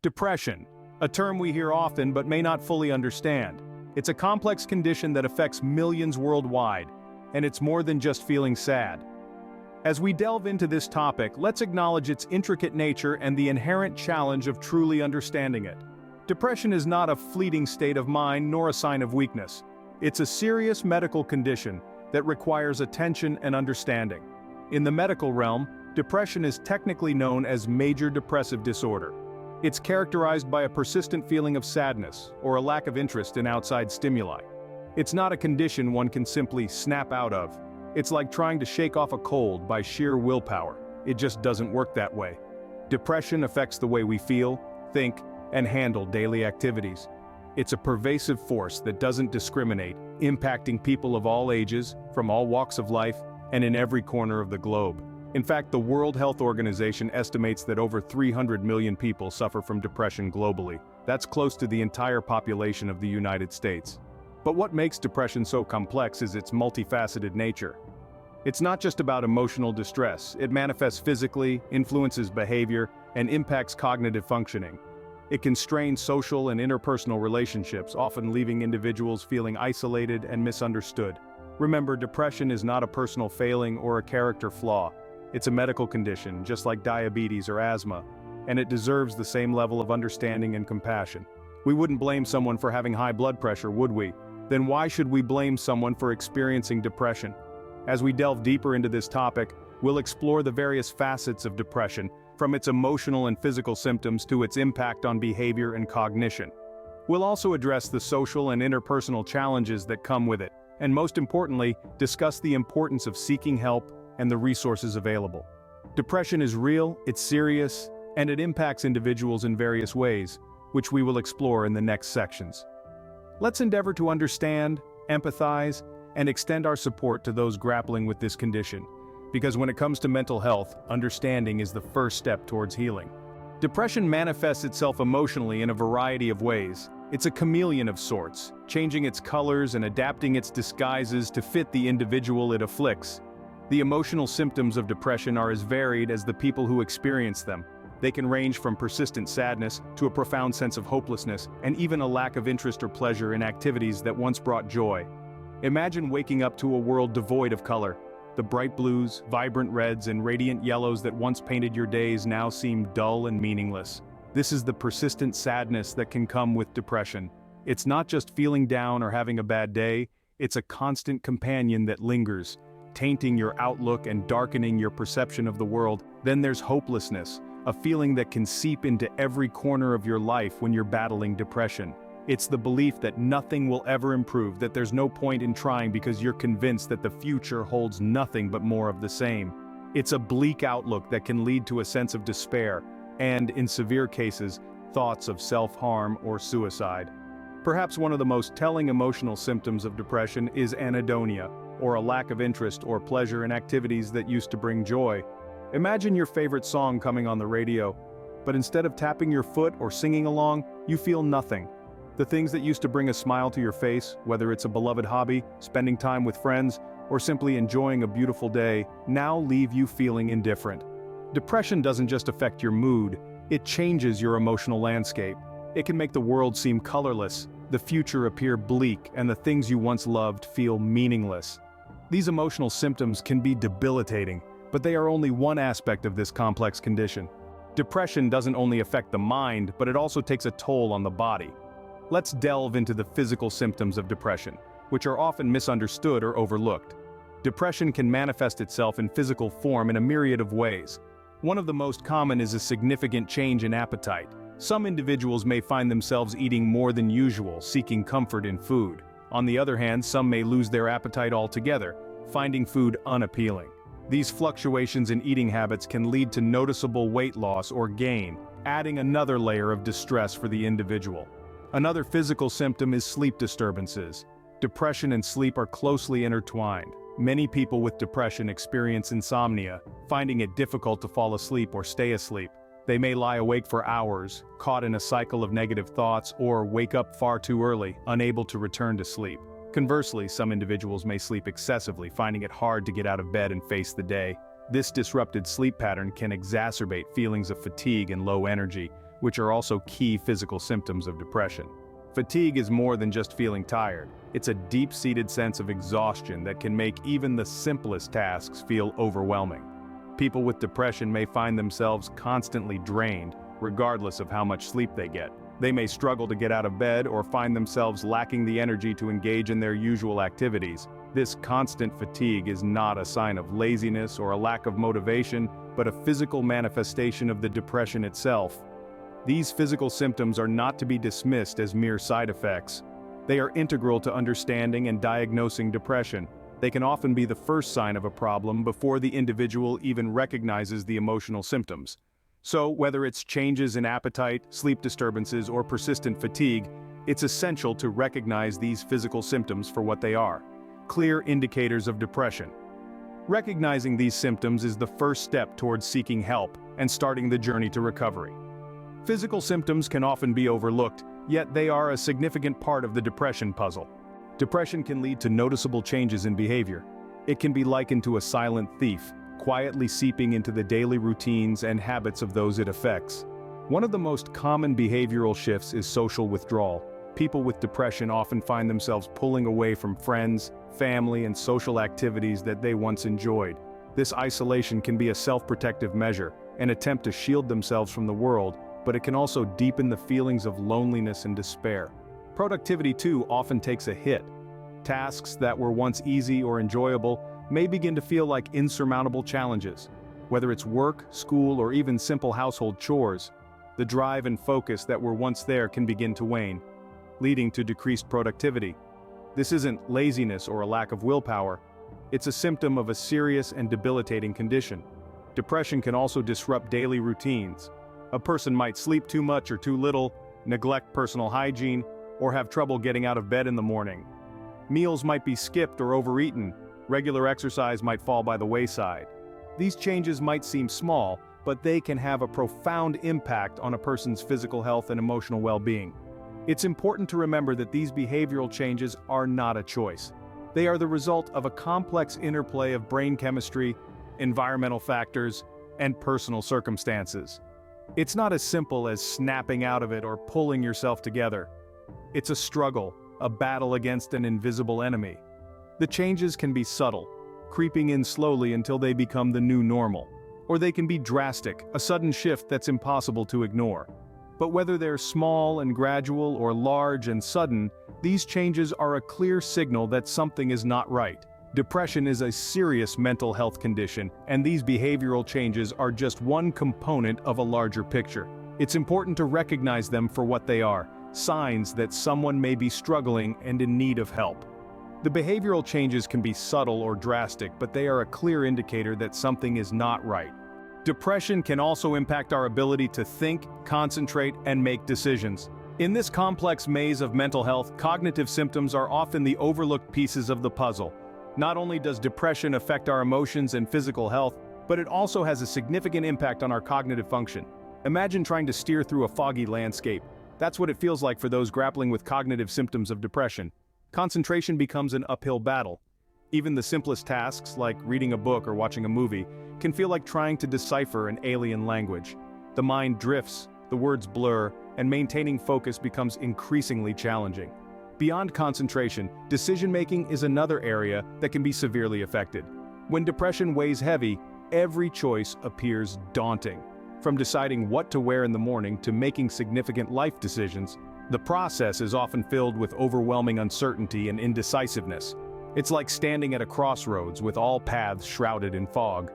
Depression, a term we hear often but may not fully understand. It's a complex condition that affects millions worldwide, and it's more than just feeling sad. As we delve into this topic, let's acknowledge its intricate nature and the inherent challenge of truly understanding it. Depression is not a fleeting state of mind nor a sign of weakness. It's a serious medical condition that requires attention and understanding. In the medical realm, depression is technically known as major depressive disorder. It's characterized by a persistent feeling of sadness or a lack of interest in outside stimuli. It's not a condition one can simply snap out of. It's like trying to shake off a cold by sheer willpower. It just doesn't work that way. Depression affects the way we feel, think, and handle daily activities. It's a pervasive force that doesn't discriminate, impacting people of all ages, from all walks of life, and in every corner of the globe. In fact, the World Health Organization estimates that over 300 million people suffer from depression globally. That's close to the entire population of the United States. But what makes depression so complex is its multifaceted nature. It's not just about emotional distress. It manifests physically, influences behavior, and impacts cognitive functioning. It can strain social and interpersonal relationships, often leaving individuals feeling isolated and misunderstood. Remember, depression is not a personal failing or a character flaw. It's a medical condition, just like diabetes or asthma, and it deserves the same level of understanding and compassion. We wouldn't blame someone for having high blood pressure, would we? Then why should we blame someone for experiencing depression? As we delve deeper into this topic, we'll explore the various facets of depression, from its emotional and physical symptoms to its impact on behavior and cognition. We'll also address the social and interpersonal challenges that come with it, and most importantly, discuss the importance of seeking help and the resources available. Depression is real, it's serious, and it impacts individuals in various ways, which we will explore in the next sections. Let's endeavor to understand, empathize, and extend our support to those grappling with this condition, because when it comes to mental health, understanding is the first step towards healing. Depression manifests itself emotionally in a variety of ways. It's a chameleon of sorts, changing its colors and adapting its disguises to fit the individual it afflicts. The emotional symptoms of depression are as varied as the people who experience them. They can range from persistent sadness to a profound sense of hopelessness, and even a lack of interest or pleasure in activities that once brought joy. Imagine waking up to a world devoid of color. The bright blues, vibrant reds, and radiant yellows that once painted your days now seem dull and meaningless. This is the persistent sadness that can come with depression. It's not just feeling down or having a bad day, it's a constant companion that lingers, tainting your outlook and darkening your perception of the world. Then there's hopelessness, a feeling that can seep into every corner of your life when you're battling depression. It's the belief that nothing will ever improve, that there's no point in trying because you're convinced that the future holds nothing but more of the same. It's a bleak outlook that can lead to a sense of despair, and, in severe cases, thoughts of self-harm or suicide. Perhaps one of the most telling emotional symptoms of depression is anhedonia, or a lack of interest or pleasure in activities that used to bring joy. Imagine your favorite song coming on the radio, but instead of tapping your foot or singing along, you feel nothing. The things that used to bring a smile to your face, whether it's a beloved hobby, spending time with friends, or simply enjoying a beautiful day, now leave you feeling indifferent. Depression doesn't just affect your mood, it changes your emotional landscape. It can make the world seem colorless, the future appear bleak, and the things you once loved feel meaningless. These emotional symptoms can be debilitating, but they are only one aspect of this complex condition. Depression doesn't only affect the mind, but it also takes a toll on the body. Let's delve into the physical symptoms of depression, which are often misunderstood or overlooked. Depression can manifest itself in physical form in a myriad of ways. One of the most common is a significant change in appetite. Some individuals may find themselves eating more than usual, seeking comfort in food. On the other hand, some may lose their appetite altogether, finding food unappealing. These fluctuations in eating habits can lead to noticeable weight loss or gain, adding another layer of distress for the individual. Another physical symptom is sleep disturbances. Depression and sleep are closely intertwined. Many people with depression experience insomnia, finding it difficult to fall asleep or stay asleep. They may lie awake for hours, caught in a cycle of negative thoughts, or wake up far too early, unable to return to sleep. Conversely, some individuals may sleep excessively, finding it hard to get out of bed and face the day. This disrupted sleep pattern can exacerbate feelings of fatigue and low energy, which are also key physical symptoms of depression. Fatigue is more than just feeling tired. It's a deep-seated sense of exhaustion that can make even the simplest tasks feel overwhelming. People with depression may find themselves constantly drained, regardless of how much sleep they get. They may struggle to get out of bed or find themselves lacking the energy to engage in their usual activities. This constant fatigue is not a sign of laziness or a lack of motivation, but a physical manifestation of the depression itself. These physical symptoms are not to be dismissed as mere side effects. They are integral to understanding and diagnosing depression. They can often be the first sign of a problem before the individual even recognizes the emotional symptoms. So, whether it's changes in appetite, sleep disturbances, or persistent fatigue, it's essential to recognize these physical symptoms for what they are: clear indicators of depression. Recognizing these symptoms is the first step towards seeking help and starting the journey to recovery. Physical symptoms can often be overlooked, yet they are a significant part of the depression puzzle. Depression can lead to noticeable changes in behavior. It can be likened to a silent thief, quietly seeping into the daily routines and habits of those it affects. One of the most common behavioral shifts is social withdrawal. People with depression often find themselves pulling away from friends, family, and social activities that they once enjoyed. This isolation can be a self-protective measure, an attempt to shield themselves from the world, but it can also deepen the feelings of loneliness and despair. Productivity, too, often takes a hit. Tasks that were once easy or enjoyable may begin to feel like insurmountable challenges. Whether it's work, school, or even simple household chores, the drive and focus that were once there can begin to wane, leading to decreased productivity. This isn't laziness or a lack of willpower. It's a symptom of a serious and debilitating condition. Depression can also disrupt daily routines. A person might sleep too much or too little, neglect personal hygiene, or have trouble getting out of bed in the morning. Meals might be skipped or overeaten. Regular exercise might fall by the wayside. These changes might seem small, but they can have a profound impact on a person's physical health and emotional well-being. It's important to remember that these behavioral changes are not a choice. They are the result of a complex interplay of brain chemistry, environmental factors, and personal circumstances. It's not as simple as snapping out of it or pulling yourself together. It's a struggle, a battle against an invisible enemy. The changes can be subtle, creeping in slowly until they become the new normal. Or they can be drastic, a sudden shift that's impossible to ignore. But whether they're small and gradual or large and sudden, these changes are a clear signal that something is not right. Depression is a serious mental health condition, and these behavioral changes are just one component of a larger picture. It's important to recognize them for what they are: signs that someone may be struggling and in need of help. The behavioral changes can be subtle or drastic, but they are a clear indicator that something is not right. Depression can also impact our ability to think, concentrate, and make decisions. In this complex maze of mental health, cognitive symptoms are often the overlooked pieces of the puzzle. Not only does depression affect our emotions and physical health, but it also has a significant impact on our cognitive function. Imagine trying to steer through a foggy landscape. That's what it feels like for those grappling with cognitive symptoms of depression. Concentration becomes an uphill battle. Even the simplest tasks, like reading a book or watching a movie, can feel like trying to decipher an alien language. The mind drifts, the words blur, and maintaining focus becomes increasingly challenging. Beyond concentration, decision-making is another area that can be severely affected. When depression weighs heavy, every choice appears daunting. From deciding what to wear in the morning to making significant life decisions, the process is often filled with overwhelming uncertainty and indecisiveness. It's like standing at a crossroads with all paths shrouded in fog.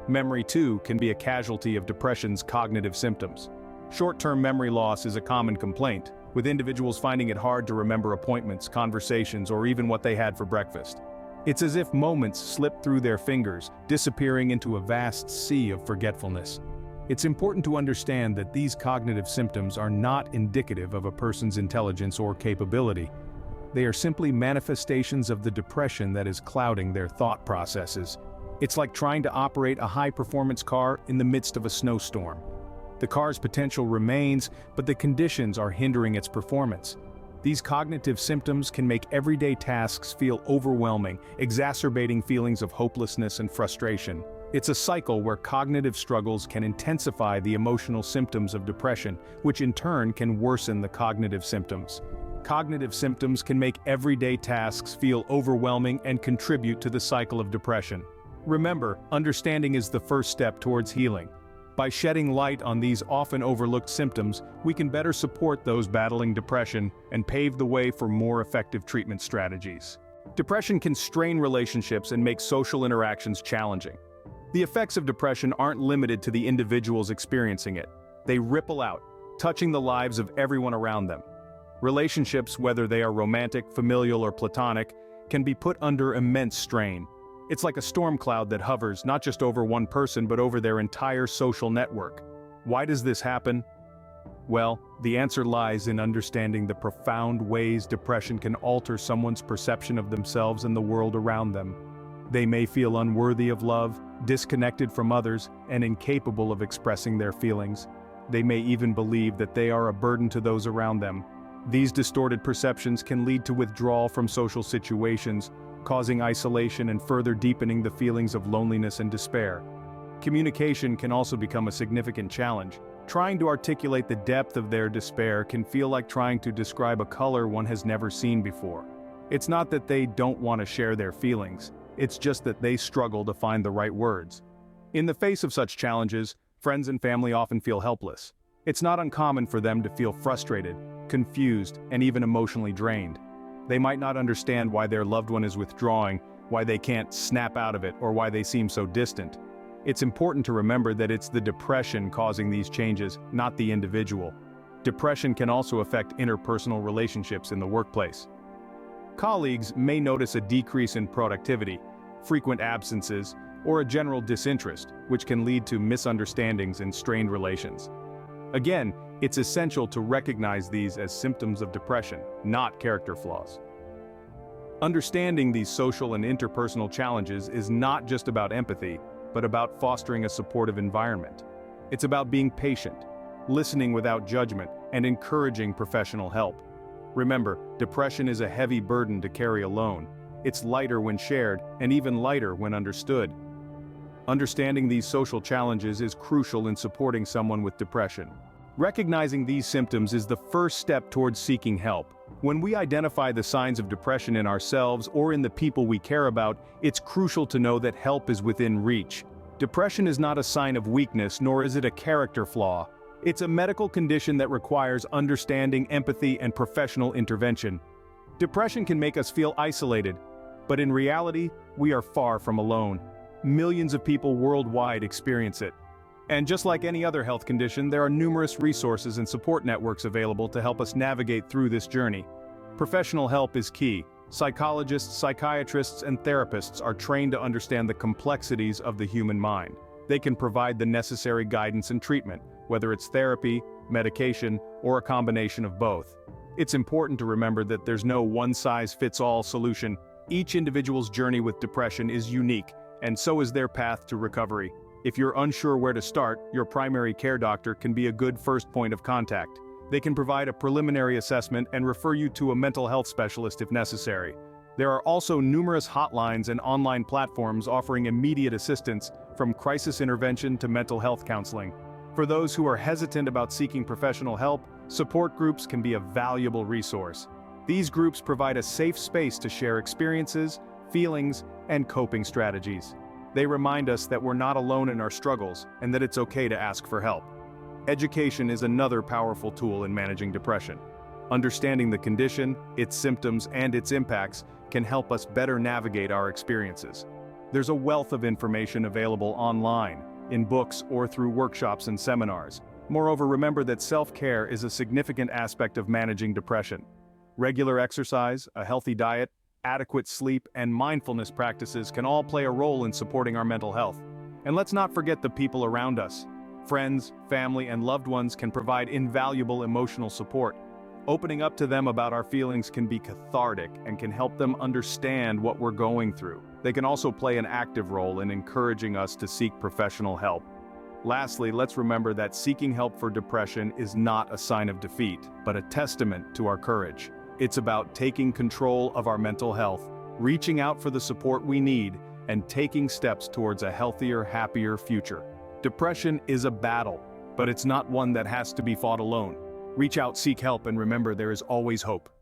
Memory, too, can be a casualty of depression's cognitive symptoms. Short-term memory loss is a common complaint, with individuals finding it hard to remember appointments, conversations, or even what they had for breakfast. It's as if moments slip through their fingers, disappearing into a vast sea of forgetfulness. It's important to understand that these cognitive symptoms are not indicative of a person's intelligence or capability. They are simply manifestations of the depression that is clouding their thought processes. It's like trying to operate a high-performance car in the midst of a snowstorm. The car's potential remains, but the conditions are hindering its performance. These cognitive symptoms can make everyday tasks feel overwhelming, exacerbating feelings of hopelessness and frustration. It's a cycle where cognitive struggles can intensify the emotional symptoms of depression, which in turn can worsen the cognitive symptoms. Cognitive symptoms can make everyday tasks feel overwhelming and contribute to the cycle of depression. Remember, understanding is the first step towards healing. By shedding light on these often overlooked symptoms, we can better support those battling depression and pave the way for more effective treatment strategies. Depression can strain relationships and make social interactions challenging. The effects of depression aren't limited to the individuals experiencing it. They ripple out, touching the lives of everyone around them. Relationships, whether they are romantic, familial, or platonic, can be put under immense strain. It's like a storm cloud that hovers not just over one person but over their entire social network. Why does this happen? Well, the answer lies in understanding the profound ways depression can alter someone's perception of themselves and the world around them. They may feel unworthy of love, disconnected from others, and incapable of expressing their feelings. They may even believe that they are a burden to those around them. These distorted perceptions can lead to withdrawal from social situations, causing isolation and further deepening the feelings of loneliness and despair. Communication can also become a significant challenge. Trying to articulate the depth of their despair can feel like trying to describe a color one has never seen before. It's not that they don't want to share their feelings, it's just that they struggle to find the right words. In the face of such challenges, friends and family often feel helpless. It's not uncommon for them to feel frustrated, confused, and even emotionally drained. They might not understand why their loved one is withdrawing, why they can't snap out of it, or why they seem so distant. It's important to remember that it's the depression causing these changes, not the individual. Depression can also affect interpersonal relationships in the workplace. Colleagues may notice a decrease in productivity, frequent absences, or a general disinterest, which can lead to misunderstandings and strained relations. Again, it's essential to recognize these as symptoms of depression, not character flaws. Understanding these social and interpersonal challenges is not just about empathy, but about fostering a supportive environment. It's about being patient, listening without judgment, and encouraging professional help. Remember, depression is a heavy burden to carry alone. It's lighter when shared, and even lighter when understood. Understanding these social challenges is crucial in supporting someone with depression. Recognizing these symptoms is the first step towards seeking help. When we identify the signs of depression in ourselves or in the people we care about, it's crucial to know that help is within reach. Depression is not a sign of weakness, nor is it a character flaw. It's a medical condition that requires understanding, empathy, and professional intervention. Depression can make us feel isolated, but in reality, we are far from alone. Millions of people worldwide experience it. And just like any other health condition, there are numerous resources and support networks available to help us navigate through this journey. Professional help is key. Psychologists, psychiatrists, and therapists are trained to understand the complexities of the human mind. They can provide the necessary guidance and treatment, whether it's therapy, medication, or a combination of both. It's important to remember that there's no one-size-fits-all solution. Each individual's journey with depression is unique, and so is their path to recovery. If you're unsure where to start, your primary care doctor can be a good first point of contact. They can provide a preliminary assessment and refer you to a mental health specialist if necessary. There are also numerous hotlines and online platforms offering immediate assistance, from crisis intervention to mental health counseling. For those who are hesitant about seeking professional help, support groups can be a valuable resource. These groups provide a safe space to share experiences, feelings, and coping strategies. They remind us that we're not alone in our struggles and that it's okay to ask for help. Education is another powerful tool in managing depression. Understanding the condition, its symptoms, and its impacts can help us better navigate our experiences. There's a wealth of information available online, in books, or through workshops and seminars. Moreover, remember that self-care is a significant aspect of managing depression. Regular exercise, a healthy diet, adequate sleep, and mindfulness practices can all play a role in supporting our mental health. And let's not forget the people around us. Friends, family, and loved ones can provide invaluable emotional support. Opening up to them about our feelings can be cathartic and can help them understand what we're going through. They can also play an active role in encouraging us to seek professional help. Lastly, let's remember that seeking help for depression is not a sign of defeat, but a testament to our courage. It's about taking control of our mental health, reaching out for the support we need, and taking steps towards a healthier, happier future. Depression is a battle, but it's not one that has to be fought alone. Reach out, seek help, and remember there is always hope.